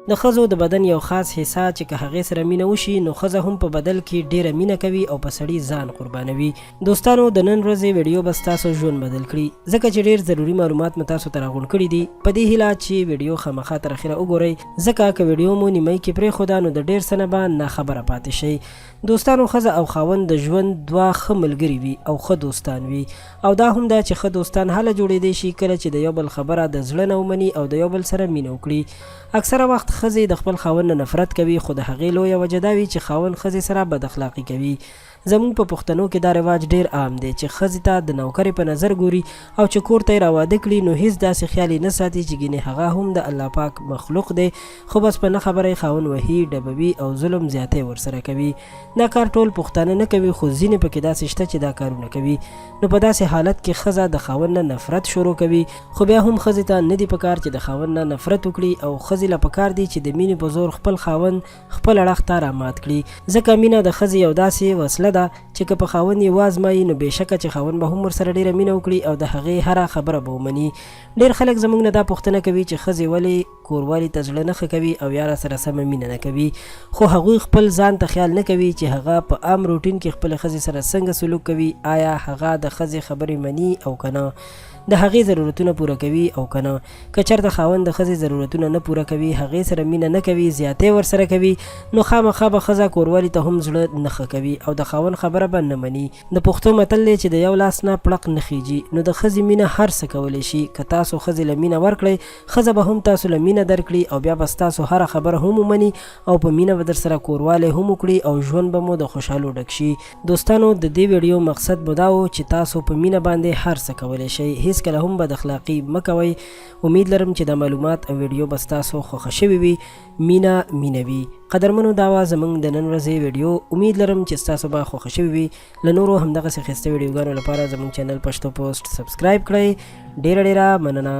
د ښځو د بدن یو خاص حصه چې که هغې سره مینه وشي نو ښځه هم په بدل کې ډیره مینه کوي او په سړي ځان قربانوي. دوستانو د نن ورځې ویډیو به ستاسو ژوند بدل کړي ځکه چې ډیر ضروري معلومات مې تاسو ته راغونډ کړي دي. په دې هیله چې ویډیو خامخا تر اخره وګورئ ځکه که ویډیو مو نیمایي کې پرېښوده نو د ډیر څه نه به ناخبره پاتې شئ. دوستانو ښځه او خاوند د ژوند دوه ښه ملګري وي او ښه دوستان وي او دا هم ده چې ښه دوستان هله جوړېدی شي کله چې د یو بل خبره د زړه نه ومني او د یو بل سره مینه وکړي. اکثره وخت ښځې د خپل خاوند نه نفرت کوي خو د هغې لویه وجه دا وي چې خاوند ښځې سره بد اخلاقي کوي. زموږ په پښتنو کې دا رواج ډیر عام دی چې ښځې ته د نوکرې په نظر ګوري او چې کور ته یې راواده کړي نو هیڅ داسې خیال یې نه ساتي چې ګینې هغه هم د الله پاک مخلوق دی خو بس په نه خبره یې خاوند وهي ډبوي او ظلم زیاتی ورسره کوي. دا کار ټول پښتانه نه کوي خو ځینې پکې داسې شته چې دا کارونه کوي. نو په داسې حالت کې ښځه د خاوند نه نفرت شروع کوي خو بیا هم ښځې ته نه دي پکار چې د خاوند نه نفرت وکړي او ښځې له پکار دي چې د مینې په زور خپل خاوند خپل اړخ ته رامات کړي ځکه مینه د ښځې یو داسې وسله ده چې که په خاوند یې وازمایي نو بېشکه چې خاوند به هم ورسره ډېره مینه وکړي او د هغې هره خبره به ومني. ډېر خلک زموږ نه دا پوښتنه کوي چې ښځې ولې کوروالي ته زړه نه ښه کوي او یا راسره سمه مینه نه کوي خو هغوی خپل ځان ته خیال نه کوي چې هغه په عام روټین کې خپلې ښځې سره څنګه سلوک کوي، آیا هغه د ښځې خبرې مني او که نه، د هغې ضرورتونه پوره کوي او که نه. که چېرته خاوند د ښځې ضرورتونه نه پوره کوي، هغې سره مینه نه کوي، زیاتی ورسره کوي، نو خامخا به ښځه کوروالي ته هم زړه نه ښه کوي او د خاوند خبره به نه مني. د پښتو متل دی چې د یو لاس نه پړق نه خیږي. نو د ښځې مینه هر څه کولی شي. که تاسو ښځې له مینه ورکړئ، ښځه به هم تاسو له مینه درکړي او بیا به ستاسو هره خبره هم ومني او په مینه به در سره کوروالی هم وکړي او ژوند به مو د خوشحالو ډک شي. دوستانو د دې ویډیو مقصد به دا و چې تاسو په مینه باندې هر څه کولی شئ، هیڅکله هم بد اخلاقي مه کوئ. امید لرم چې د معلومات او ویډیو به ستاسو خوښه شوې وي. مینه مینوي. قدرمنو دا وه زموږ د نن ورځې ویډیو. امید لرم چې ستاسو به خوښه شوې وي. له نورو همدغسې ښایسته ویډیوګانو لپاره زموږ چینل پښتو پوسټ سبسکرایب کړئ. ډیره ډیره مننه.